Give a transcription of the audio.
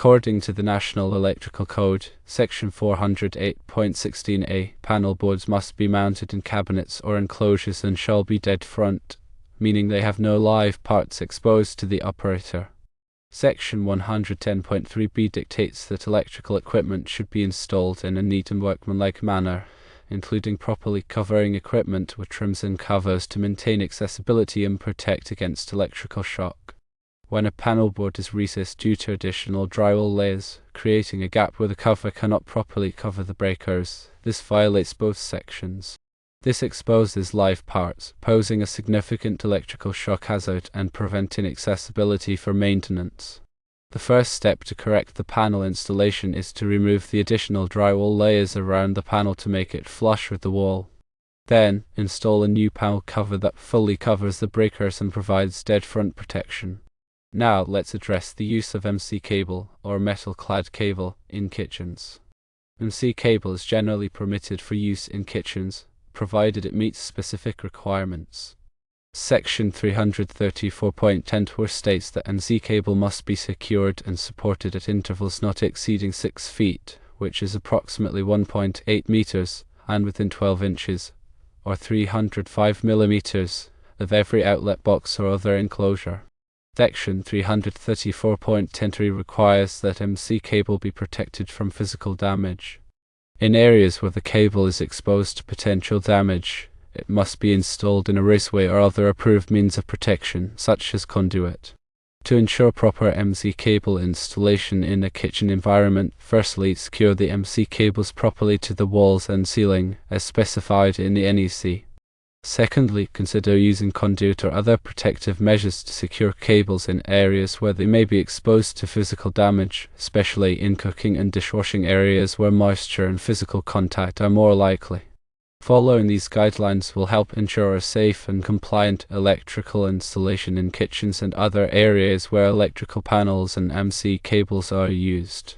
According to the National Electrical Code, Section 408.16a, panel boards must be mounted in cabinets or enclosures and shall be dead front, meaning they have no live parts exposed to the operator. Section 110.3b dictates that electrical equipment should be installed in a neat and workmanlike manner, including properly covering equipment with trims and covers to maintain accessibility and protect against electrical shock. When a panel board is recessed due to additional drywall layers, creating a gap where the cover cannot properly cover the breakers, this violates both sections. This exposes live parts, posing a significant electrical shock hazard and preventing accessibility for maintenance. The first step to correct the panel installation is to remove the additional drywall layers around the panel to make it flush with the wall. Then, install a new panel cover that fully covers the breakers and provides dead front protection. Now let's address the use of MC cable, or metal-clad cable, in kitchens. MC cable is generally permitted for use in kitchens, provided it meets specific requirements. Section 334.10 states that MC cable must be secured and supported at intervals not exceeding 6 feet, which is approximately 1.8 meters, and within 12 inches, or 305 millimeters, of every outlet box or other enclosure. Section 334.10 requires that MC cable be protected from physical damage. In areas where the cable is exposed to potential damage, it must be installed in a raceway or other approved means of protection, such as conduit. To ensure proper MC cable installation in a kitchen environment, firstly, secure the MC cables properly to the walls and ceiling, as specified in the NEC. Secondly, consider using conduit or other protective measures to secure cables in areas where they may be exposed to physical damage, especially in cooking and dishwashing areas where moisture and physical contact are more likely. Following these guidelines will help ensure a safe and compliant electrical installation in kitchens and other areas where electrical panels and MC cables are used.